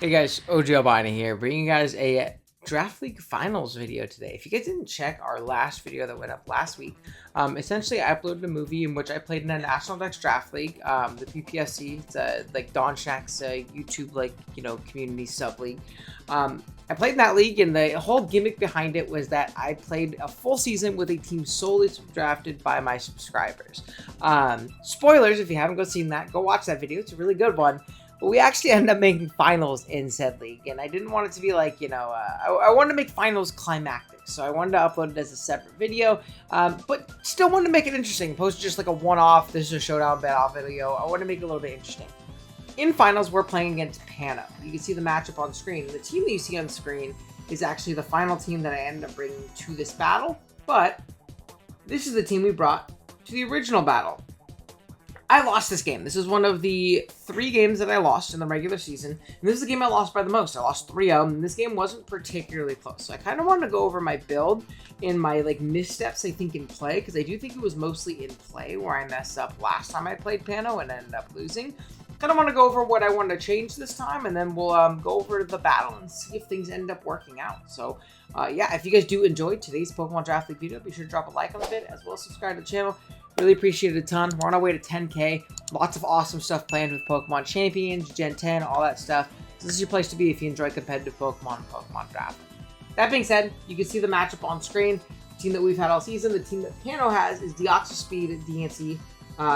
Hey guys, OG Albani here, bringing you guys a Draft League Finals video today. If you guys didn't check our last video that went up last week, essentially I uploaded a movie in which I played in a National Dex Draft League, the PPFC. It's like Don Shack's YouTube community sub league. I played in that league, and the whole gimmick behind it was that I played a full season with a team solely drafted by my subscribers. Spoilers, if you haven't seen that, go watch that video. It's a really good one. But we actually ended up making finals in said league, and I didn't want it to be like, I wanted to make finals climactic, so I wanted to upload it as a separate video, but still wanted to make it interesting. Post just like a one-off, this is a showdown battle video. I want to make it a little bit interesting. In finals, we're playing against Pano. You can see the matchup on screen. The team that you see on screen is actually the final team that I ended up bringing to this battle, but this is the team we brought to the original battle. I lost this game. This is one of the 3 games that I lost in the regular season. And this is the game I lost by the most. I lost 3-0, and this game wasn't particularly close. So I kind of wanted to go over my build and my missteps, I think, in play, because I do think it was mostly in play where I messed up last time I played Pano and ended up losing. Kind of want to go over what I wanted to change this time, and then we'll go over the battle and see if things end up working out. So, yeah, if you guys do enjoy today's Pokemon Draft League video, be sure to drop a like on the vid, as well as subscribe to the channel. Really appreciate it a ton. We're on our way to 10K. Lots of awesome stuff planned with Pokemon Champions, Gen 10, all that stuff. So this is your place to be if you enjoy competitive Pokemon and Pokemon Draft. That being said, you can see the matchup on screen. The team that we've had all season, the team that Pano has is Deoxyspeed, DNC,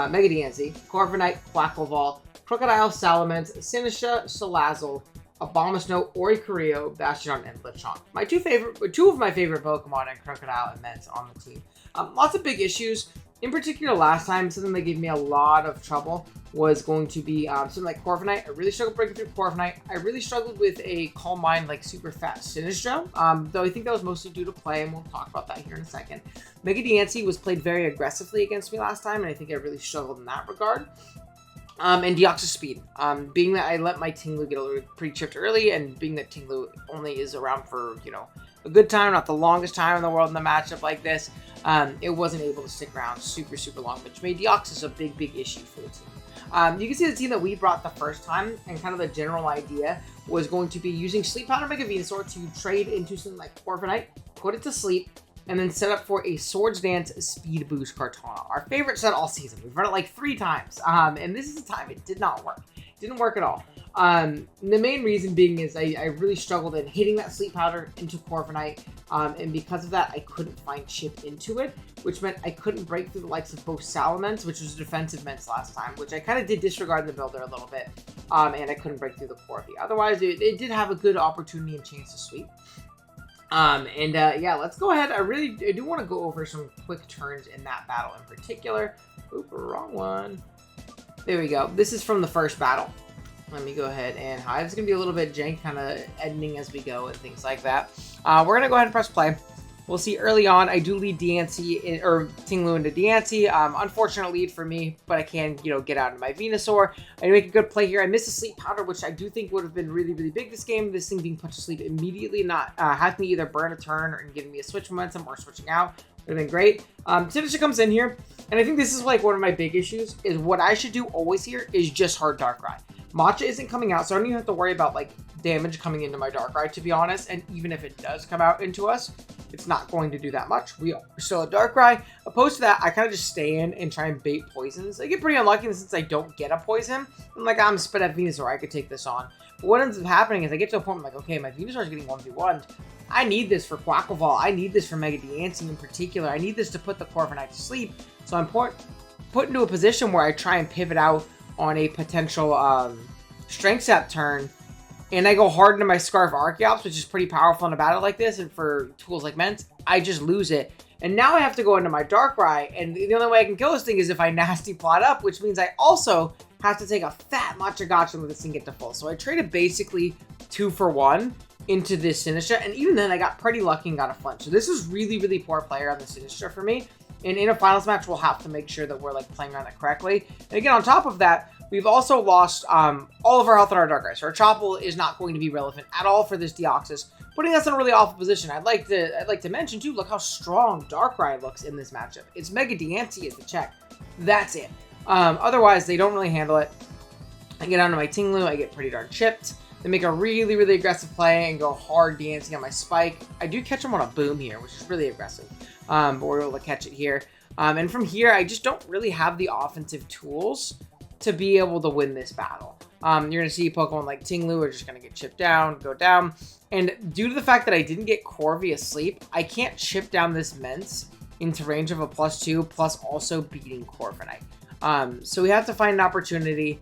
Mega DNC, Corviknight, Quackleval, Crocodile, Salamence, Sinistra, Salazzle, Abomasnow, Oricorio, Bastion, and Lechonk. Two of my favorite Pokemon are Crocodile and Mence on the team. Lots of big issues. In particular, last time, something that gave me a lot of trouble was going to be something like Corviknight. I really struggled breaking through Corviknight. I really struggled with a Calm Mind, super fast Sinistra, though I think that was mostly due to play, and we'll talk about that here in a second. Mega Diancie was played very aggressively against me last time, and I think I really struggled in that regard. And Deoxyspeed, being that I let my Tinglu get a little pretty chipped early, and being that Tinglu only is around for, a good time, not the longest time in the world in a matchup like this, it wasn't able to stick around super long, which made Deoxys a big issue for the team. You can see the team that we brought the first time, and kind of the general idea was going to be using Sleep Powder Mega Venusaur to trade into something like Corviknight, put it to sleep, and then set up for a Swords Dance Speed Boost Kartana. Our favorite set all season. We've run it 3 times, and this is the time it did not work. It didn't work at all. The main reason being is I really struggled in hitting that Sleep Powder into Corviknight, and because of that, I couldn't find chip into it, which meant I couldn't break through the likes of both Salamence, which was a defensive Mence last time, which I kind of did disregard in the builder a little bit, and I couldn't break through the Corvi. Otherwise, it did have a good opportunity and chance to sweep. Yeah, let's go ahead. I do want to go over some quick turns in that battle in particular. Oop, wrong one. There we go. This is from the first battle. Let me go ahead and hide. It's going to be a little bit jank, kind of editing as we go and things like that. We're going to go ahead and press play. We'll see early on, I do lead Diancie, or Tinglu into Diancie. Unfortunate lead for me, but I can, get out of my Venusaur. I make a good play here. I miss a Sleep Powder, which I do think would have been really big this game. This thing being put to sleep immediately, not having me either burn a turn or giving me a switch momentum or switching out. Would have been great. Sinistra comes in here, and I think this is one of my big issues, is what I should do always here is just hard Darkrai. Matcha isn't coming out, so I don't even have to worry about damage coming into my Darkrai, to be honest. And even if it does come out into us, it's not going to do that much. We are still a Darkrai. Opposed to that, I kind of just stay in and try and bait poisons. I get pretty unlucky since I don't get a poison. I'm spit at Venusaur, I could take this on. But what ends up happening is I get to a point where okay, my Venusaur is getting 1v1'd. I need this for Quackleval. I need this for Mega Diancie in particular. I need this to put the Corviknight to sleep. So I'm put into a position where I try and pivot out on a potential Strength Sap turn, and I go hard into my Scarf Archeops, which is pretty powerful in a battle like this, and for tools like Mence, I just lose it. And now I have to go into my Darkrai, and the only way I can kill this thing is if I Nasty Plot up, which means I also have to take a fat Matcha Gotcha and let this thing get to full. So I traded basically 2 for 1 into this Sinistra, and even then I got pretty lucky and got a flinch. So this is really poor player on the Sinistra for me. And in a finals match, we'll have to make sure that we're playing around it correctly. And again, on top of that, we've also lost all of our health on our Darkrai. So our Chople is not going to be relevant at all for this Deoxys, putting us in a really awful position. I'd like to mention too, look how strong Darkrai looks in this matchup. It's Mega Diancie as the check. That's it. Otherwise, they don't really handle it. I get onto my Tinglu, I get pretty darn chipped. They make a really, really aggressive play and go hard dancing on my spike. I do catch them on a boom here, which is really aggressive. But we're able to catch it here. And from here, I just don't really have the offensive tools to be able to win this battle. You're going to see Pokemon like Ting-Lu are just going to get chipped down, go down. And due to the fact that I didn't get Corvi asleep, I can't chip down this Mence into range of a +2, plus also beating Corviknight. So we have to find an opportunity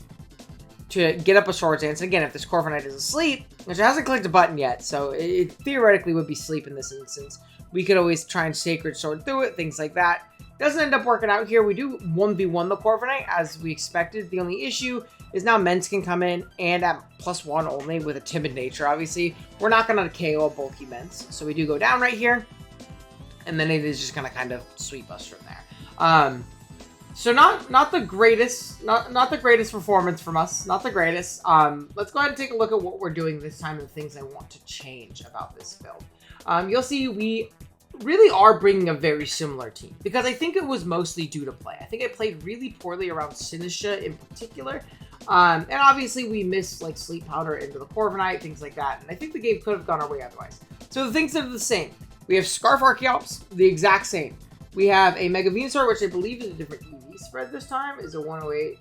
to get up a Swords Dance. And again, if this Corviknight is asleep, which hasn't clicked a button yet, so it theoretically would be asleep in this instance, we could always try and Sacred Sword through it, things like that. Doesn't end up working out here. We do 1v1 the Corviknight as we expected. The only issue is now Mence can come in and at +1 only with a timid nature, obviously. We're not going to KO a bulky Mence. So we do go down right here. And then it is just going to kind of sweep us from there. So not the greatest, not the greatest performance from us. Not the greatest. Let's go ahead and take a look at what we're doing this time and the things I want to change about this build. You'll see we really are bringing a very similar team because I think it was mostly due to play. I think I played really poorly around Sinistcha in particular. And obviously we missed like Sleep Powder into the Corviknight, things like that. And I think the game could have gone our way otherwise. So the things that are the same. We have Scarf Archeops, the exact same. We have a Mega Venusaur, which I believe is a different EV spread this time. Is a 108.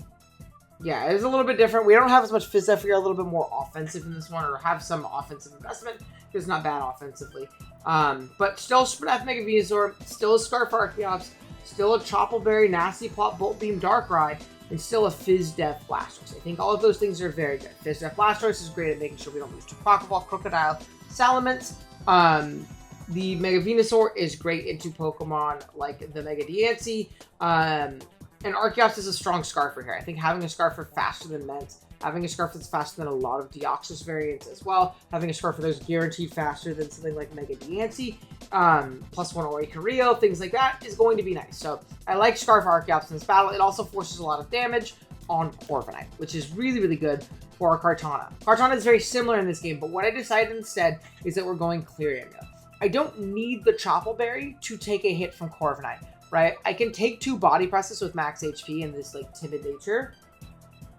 Yeah, it is a little bit different. We don't have as much Fizz F. We are a little bit more offensive in this one, or have some offensive investment. It's not bad offensively. But still Spread Mega Venusaur, still a Scarf Archeops, still a Chople Berry, Nasty Plot, Bolt Beam, Darkrai, and still a Fizz Def Blastoise. I think all of those things are very good. Fizz Def Blastoise is great at making sure we don't lose to Crocodile, Salamence. The Mega Venusaur is great into Pokemon like the Mega Diancie. And Archeops is a strong Scarfer here. I think having a Scarfer faster than Mence, having a Scarfer that's faster than a lot of Deoxys variants as well, having a Scarfer that's guaranteed faster than something like Mega Diancie, +1 Oricorio, things like that is going to be nice. So I like Scarf Archeops in this battle. It also forces a lot of damage on Corviknight, which is really, really good for our Kartana. Kartana is very similar in this game, but what I decided instead is that we're going Clear Amulet. I don't need the Chople Berry to take a hit from Corviknight, right? I can take 2 Body Presses with max HP and this like timid nature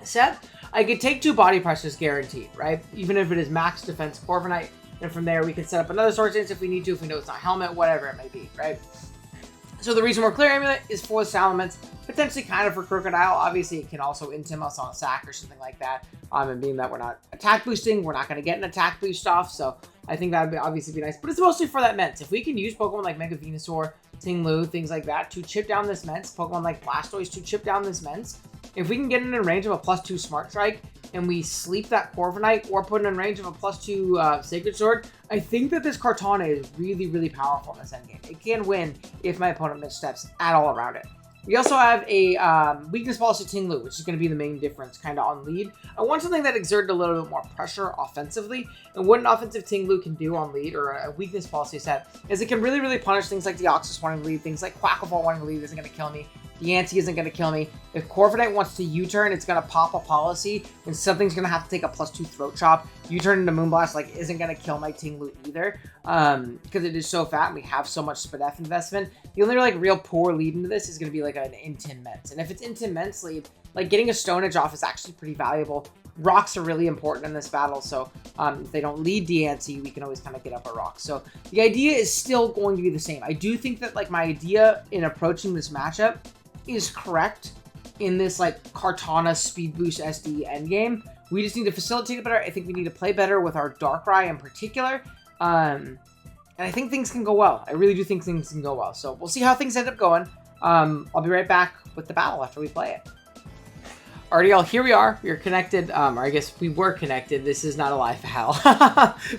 set. I could take 2 Body Presses guaranteed, right? Even if it is max defense Corviknight, and from there we can set up another Swords Dance if we need to, if we know it's not Helmet, whatever it may be, right? So the reason we're Clear Amulet is for the Salamence, potentially kind of for Crocodile. Obviously, it can also intim us on a sack or something like that. And being that we're not attack boosting, we're not going to get an attack boost off, so I think that would obviously be nice. But it's mostly for that Mence. If we can use Pokemon like Mega Venusaur, Ting-Lu, things like that to chip down this Mence, Pokemon like Blastoise to chip down this Mence, if we can get it in range of a +2 Smart Strike, and we sleep that Corviknight or put it in range of a +2 Sacred Sword, I think that this Kartana is really, really powerful in this endgame. It can win if my opponent missteps at all around it. We also have a weakness policy Ting-Lu, which is going to be the main difference kind of on lead. I want something that exerted a little bit more pressure offensively, and what an offensive Ting-Lu can do on lead, or a weakness policy set, is it can really, really punish things like Deoxys wanting to lead, things like Quacklevolt wanting to lead isn't going to kill me. Diancie isn't going to kill me. If Corviknight wants to U-turn, it's going to pop a policy, and something's going to have to take a +2 Throat Chop. U-turn into Moonblast like isn't going to kill my Ting-Lu either, because it is so fat and we have so much Spadef investment. The only like real poor lead into this is going to be like an Intim Mence, and if it's Intim Mence lead, like getting a Stone Edge off is actually pretty valuable. Rocks are really important in this battle, so if they don't lead Diancie, we can always kind of get up a rock. So the idea is still going to be the same. I do think that like my idea in approaching this matchup is correct in this like Kartana Speed Boost SD endgame. We just need to facilitate it better. I think we need to play better with our Darkrai in particular. And I think things can go well. I really do think things can go well. So we'll see how things end up going. I'll be right back with the battle after we play it. Alrighty, y'all, here we are. We are connected, or I guess we were connected. This is not a live battle.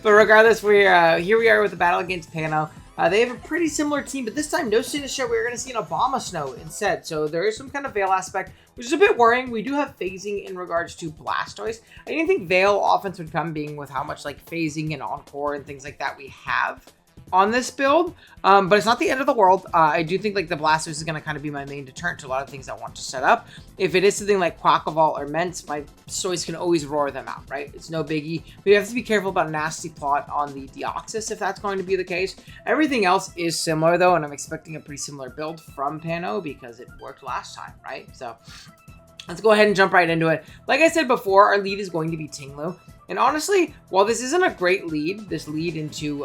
But regardless, here we are with the battle against Pano. They have a pretty similar team, but this time no Sinistcha. We're going to see an Abomasnow instead. So there is some kind of Veil aspect, which is a bit worrying. We do have phasing in regards to Blastoise. I didn't think Veil offense would come, being with how much like phasing and Encore and things like that we have on this build, but it's not the end of the world. I do think like the Blastoise is going to kind of be my main deterrent to a lot of things I want to set up. If it is something like Quacklevolt or Mence, my Stoice can always roar them out, right? It's no biggie. But you have to be careful about Nasty Plot on the Deoxys if that's going to be the case. Everything else is similar though, and I'm expecting a pretty similar build from Pano because it worked last time, right? So let's go ahead and jump right into it. Like I said before, our lead is going to be Ting-Lu. And honestly, while this isn't a great lead, this lead into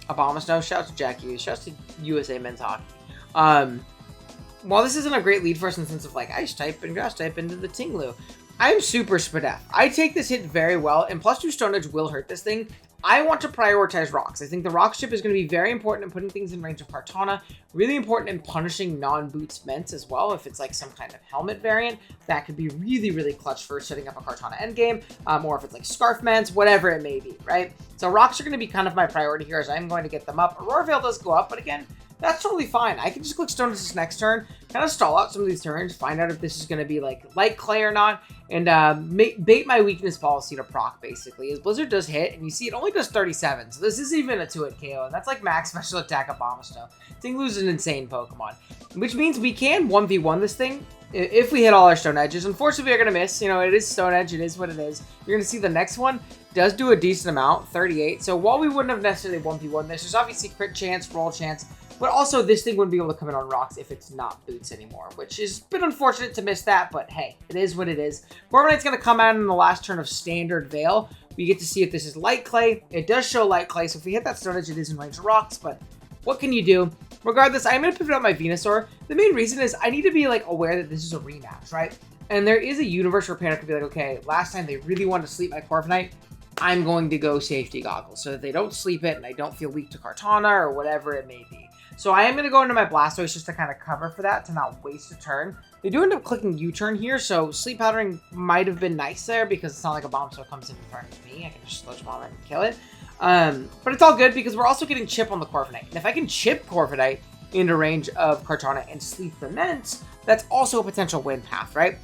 Abomasnow, shouts to Jack Hughes, shouts to USA Men's Hockey. While this isn't a great lead for us in the sense of like Ice type and Grass type into the Tinglu, I'm super Spadef. I take this hit very well, and +2 Stone Edge will hurt this thing. I want to prioritize rocks. I think the rock chip is going to be very important in putting things in range of Kartana, really important in punishing non-boots Ments as well. If it's like some kind of helmet variant, that could be really, really clutch for setting up a Kartana endgame, or if it's like Scarf Ments, whatever it may be, right? So rocks are going to be kind of my priority here as I'm going to get them up. Aurora Veil does go up, but again, that's totally fine. I can just click Stone Edge this next turn, kind of stall out some of these turns, find out if this is going to be like Light Clay or not, and bait my weakness policy to proc, basically. As Blizzard does hit, and you see it only does 37, so this isn't even a 2-hit KO, and that's like max special attack Abomasnow. Tinglu is an insane Pokemon, which means we can 1v1 this thing if we hit all our Stone Edges. Unfortunately, we're going to miss. You know, it is Stone Edge. It is what it is. You're going to see the next one does do a decent amount, 38. So while we wouldn't have necessarily 1v1 this, there's obviously crit chance, roll chance, but also this thing wouldn't be able to come in on rocks if it's not boots anymore, which is a bit unfortunate to miss that, but hey, it is what it is. Corviknight's going to come out in the last turn of Standard Veil. We get to see if this is Light Clay. It does show Light Clay, so if we hit that Stone Edge, it is in range of rocks, but what can you do? Regardless, I'm going to pivot out my Venusaur. The main reason is I need to be like aware that this is a rematch, right? And there is a universe where Panda could be like, okay, last time they really wanted to sleep my Corviknight, I'm going to go safety goggles so that they don't sleep it and I don't feel weak to Kartana or whatever it may be. So I am going to go into my Blastoise just to kind of cover for that, to not waste a turn. They do end up clicking U-turn here, so Sleep Powdering might have been nice there because it's not like a Bombshell comes in front of me. I can just Sludge Bomb it and kill it. But it's all good because we're also getting Chip on the Corviknight. And if I can chip Corviknight into range of Kartana and Sleep the Ments, that's also a potential win path, right?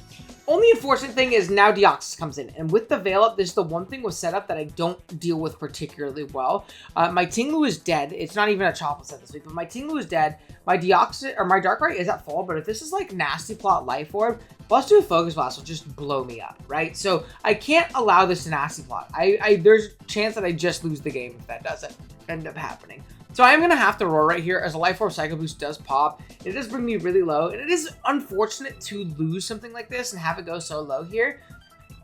Only unfortunate thing is now Deoxys comes in, and with the Veil up, this is the one thing with setup that I don't deal with particularly well. My Tinglu is dead. It's not even a Chople set this week, but my Tinglu is dead. My Deoxys, or my Darkrai is at full, but if this is like Nasty Plot Life Orb, +2 Focus Blast will just blow me up, right? So I can't allow this to Nasty Plot. There's a chance that I just lose the game if that doesn't end up happening. So I'm going to have to roar right here as a Life Orb Psycho Boost does pop. It does bring me really low, and it is unfortunate to lose something like this and have it go so low here,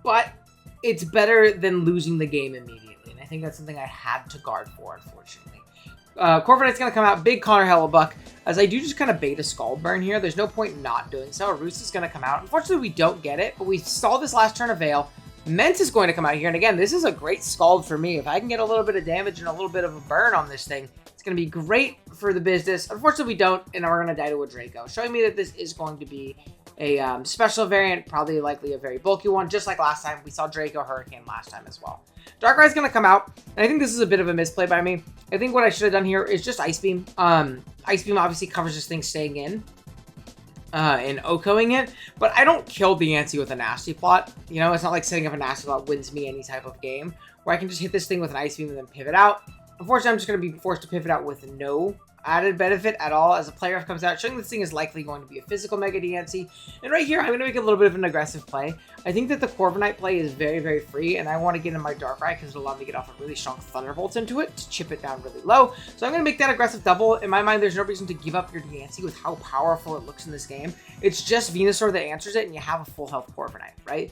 but it's better than losing the game immediately, and I think that's something I had to guard for, unfortunately. Corviknight's going to come out, big Connor Hellebuck, as I do just kind of bait a Scald Burn here. There's no point not doing so. Roost is going to come out. Unfortunately, we don't get it, but we stalled this last turn of Veil. Ment is going to come out here, and again, this is a great Scald for me. If I can get a little bit of damage and a little bit of a burn on this thing, it's going to be great for the business. Unfortunately, we don't, and we're going to die to a Draco, showing me that this is going to be a special variant, probably likely a very bulky one, just like last time. We saw Draco Hurricane last time as well. Darkrai's going to come out, and I think this is a bit of a misplay by me. I think what I should have done here is just Ice Beam. Ice Beam obviously covers this thing staying in. And Okoing it, but I don't kill Deoxys with a Nasty Plot. You know, it's not like setting up a Nasty Plot wins me any type of game, where I can just hit this thing with an Ice Beam and then pivot out. Unfortunately, I'm just going to be forced to pivot out with no added benefit at all as a player comes out, showing this thing is likely going to be a physical Mega Deoxys. And right here, I'm going to make a little bit of an aggressive play. I think that the Corviknight play is very, very free, and I want to get in my Darkrai because it'll allow me to get off a really strong Thunderbolt into it to chip it down really low. So I'm going to make that aggressive double. In my mind, there's no reason to give up your Deoxys with how powerful it looks in this game. It's just Venusaur that answers it, and you have a full health Corviknight, right?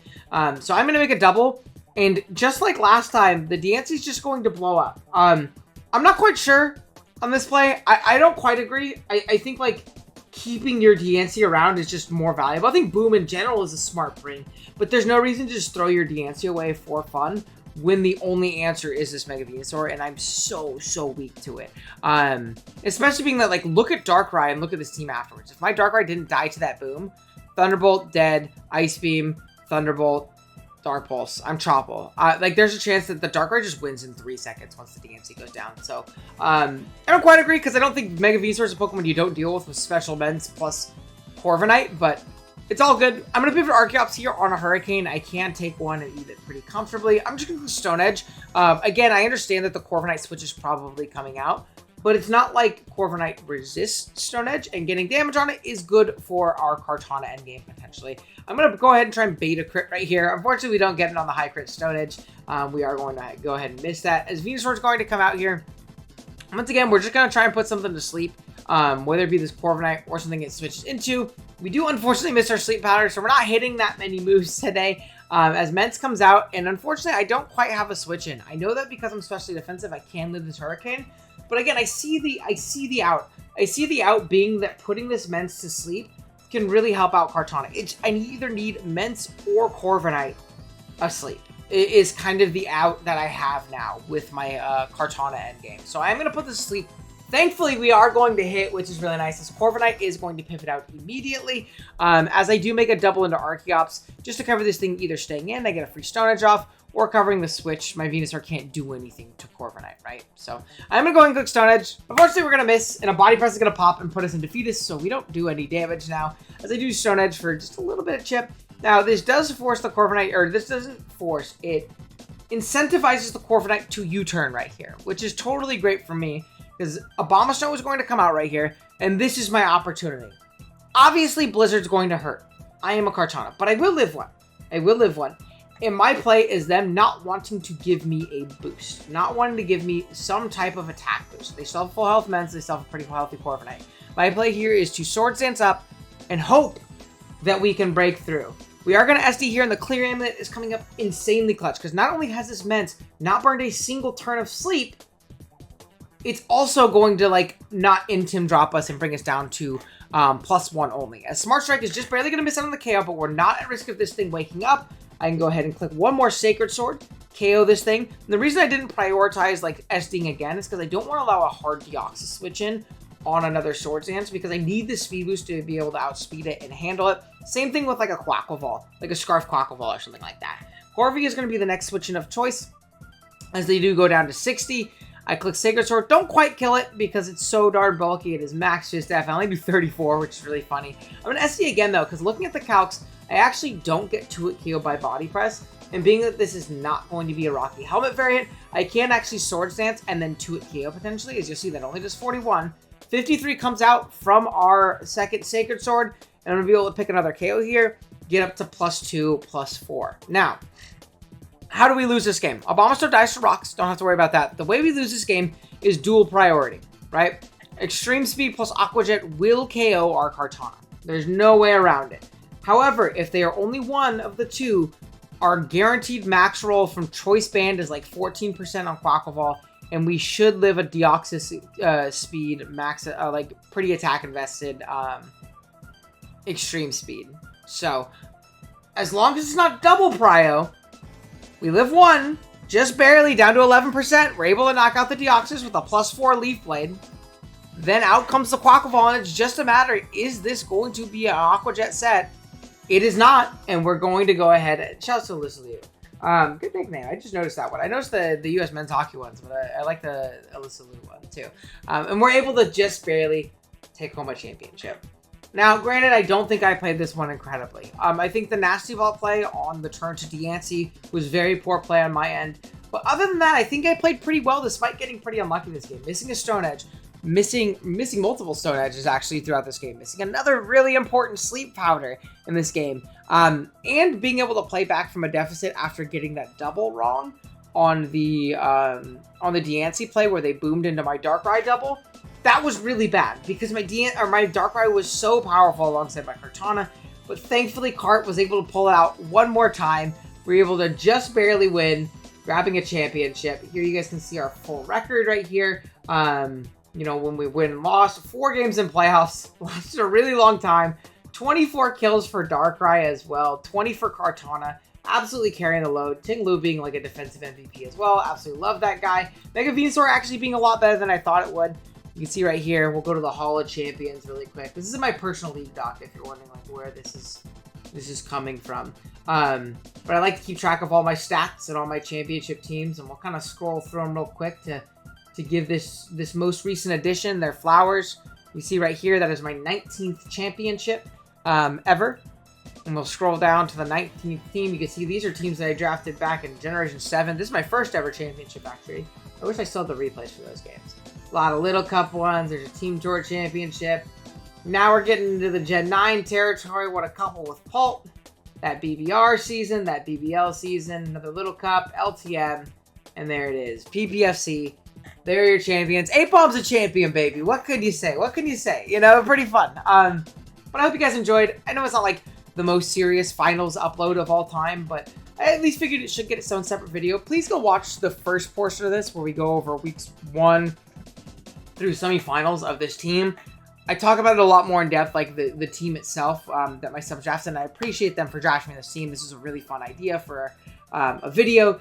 So I'm going to make a double, and just like last time, the Deoxys is just going to blow up. I'm not quite sure on this play. I don't quite agree. I think like keeping your Deoxys around is just more valuable. I think Boom in general is a smart bring, but there's no reason to just throw your Deoxys away for fun when the only answer is this Mega Venusaur, and I'm so weak to it. Especially being that, like, look at Darkrai and look at this team afterwards. If my Darkrai didn't die to that Boom, Thunderbolt, dead, Ice Beam, Thunderbolt, Dark Pulse, I'm Chople. Like, there's a chance that the Darkrai just wins in 3 seconds once the DMC goes down. So, I don't quite agree, because I don't think Mega Venusaur is a Pokemon you don't deal with Special Ments plus Corviknight, but it's all good. I'm going to pivot Archeops here on a Hurricane. I can take one and eat it pretty comfortably. I'm just going to go Stone Edge. Again, I understand that the Corviknight switch is probably coming out, but it's not like Corviknight resists Stone Edge, and getting damage on it is good for our Kartana endgame, potentially. I'm going to go ahead and try and bait a crit right here. Unfortunately, we don't get it on the high crit Stone Edge. We are going to go ahead and miss that, as Venusaur is going to come out here. Once again, we're just going to try and put something to sleep, whether it be this Corviknight or something it switches into. We do unfortunately miss our Sleep Powder, so we're not hitting that many moves today. as Mence comes out, and unfortunately I don't quite have a switch in. I know that because I'm specially defensive, I can live this Hurricane, but again, I see the out. I see the out being that putting this Mence to sleep can really help out Kartana. I either need Mence or Corviknight asleep. It is kind of the out that I have now with my Kartana endgame. So I'm going to put this to sleep. Thankfully, we are going to hit, which is really nice. This Corviknight is going to pivot out immediately. As I do make a double into Archeops, just to cover this thing either staying in, I get a free Stone Edge off, or covering the switch. My Venusaur can't do anything to Corviknight, right? So I'm going to go and click Stone Edge. Unfortunately, we're going to miss, and a Body Press is going to pop and put us in Defeatus, so we don't do any damage now. As I do Stone Edge for just a little bit of chip. Now, this does force the Corviknight, or this doesn't force, it incentivizes the Corviknight to U-turn right here, which is totally great for me, because Abomasnow is going to come out right here, and this is my opportunity. Obviously, Blizzard's going to hurt. I am a Kartana, but I will live one. I will live one. And my play is them not wanting to give me a boost. Not wanting to give me some type of attack boost. They still have full health Mence, they still have a pretty healthy Corviknight. My play here is to Swords Dance up and hope that we can break through. We are going to SD here, and the Clear Amulet is coming up insanely clutch, because not only has this Mence not burned a single turn of sleep, it's also going to, like, not Intim drop us and bring us down to +1 only. As Smart Strike is just barely going to miss out on the KO, but we're not at risk of this thing waking up. I can go ahead and click one more Sacred Sword, KO this thing. And the reason I didn't prioritize, like, SDing again is because I don't want to allow a hard Deoxys switch in on another Swords Dance, because I need the speed boost to be able to outspeed it and handle it. Same thing with, like, a Quaquaval, like a Scarf Quaquaval or something like that. Corvi is going to be the next switch in of choice, as they do go down to 60. I click Sacred Sword, don't quite kill it because it's so darn bulky. It is max Fizz Def. I only do 34, which is really funny. I'm going to SD again though, because looking at the calcs, I actually don't get 2-hit KO by Body Press. And being that this is not going to be a Rocky Helmet variant, I can actually Swords Dance and then 2-hit KO potentially. As you'll see, that only does 41. 53 comes out from our second Sacred Sword, and I'm going to be able to pick another KO here, get up to +2, +4. Now, how do we lose this game? Abomasnow dies to rocks. Don't have to worry about that. The way we lose this game is dual priority, right? Extreme Speed plus Aqua Jet will KO our Kartana. There's no way around it. However, if they are only one of the two, our guaranteed max roll from Choice Band is like 14% on Quaquaval, and we should live a Deoxys speed max, like pretty attack invested Extreme Speed. So, as long as it's not double prio, we live one, just barely, down to 11%. We're able to knock out the Deoxys with a +4 Leaf Blade. Then out comes the Quaquaval, and it's just a matter, is this going to be an Aqua Jet set? It is not, and we're going to go ahead and... Shouts to Alyssa Liu. Good nickname. I just noticed that one. I noticed the US men's hockey ones, but I like the Alyssa Liu one, too. And we're able to just barely take home a championship. Now, granted, I don't think I played this one incredibly. I think the Nasty Vault play on the turn to Diancie was very poor play on my end. But other than that, I think I played pretty well despite getting pretty unlucky this game. Missing a Stone Edge, missing multiple Stone Edges actually throughout this game, missing another really important Sleep Powder in this game, and being able to play back from a deficit after getting that double wrong on the Diancie play where they boomed into my Darkrai double. That was really bad because my Darkrai was so powerful alongside my Kartana, but thankfully Cart was able to pull it out one more time. We were able to just barely win, grabbing a championship. Here you guys can see our full record right here. You know, when we win and lost, 4 games in playoffs, lasted a really long time. 24 kills for Darkrai as well, 20 for Kartana. Absolutely carrying the load. Ting Lu being like a defensive MVP as well. Absolutely love that guy. Mega Venusaur actually being a lot better than I thought it would. You can see right here, we'll go to the Hall of Champions really quick. This is my personal league doc if you're wondering like where this is coming from. But I like to keep track of all my stats and all my championship teams, and we'll kind of scroll through them real quick to give this most recent addition their flowers. You see right here, that is my 19th championship ever. And we'll scroll down to the 19th team. You can see these are teams that I drafted back in Generation 7. This is my first ever championship, actually. I wish I still had the replays for those games. A lot of Little Cup ones. There's a Team Tour Championship. Now we're getting into the Gen 9 territory. What a couple with Pult. That BBR season, that BBL season, another Little Cup, LTM, and there it is. PPFC. There are your champions. 8-Bomb's a champion, baby. What could you say? What can you say? You know, pretty fun. But I hope you guys enjoyed. I know it's not like the most serious finals upload of all time, but I at least figured it should get its own separate video. Please go watch the first portion of this where we go over weeks 1 through semifinals of this team. I talk about it a lot more in depth, like the team itself that my subs drafted, and I appreciate them for drafting this team. This is a really fun idea for a video,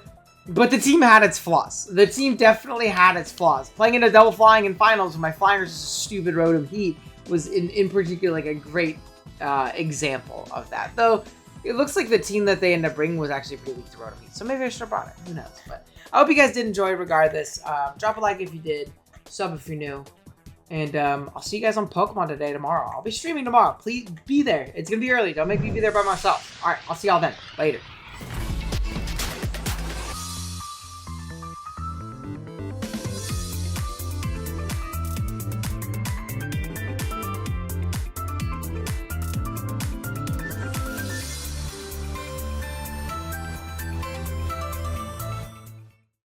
but the team had its flaws. The team definitely had its flaws. Playing in a double flying in finals when my flyers is a stupid Rotom Heat was in particular like a great example of that. Though it looks like the team that they ended up bringing was actually pretty weak to Rotom Heat, so maybe I should have brought it. Who knows? But I hope you guys did enjoy regardless. Drop a like if you did, sub if you're new. And I'll see you guys on Pokemon today, tomorrow. I'll be streaming tomorrow. Please be there. It's going to be early. Don't make me be there by myself. All right, I'll see y'all then. Later.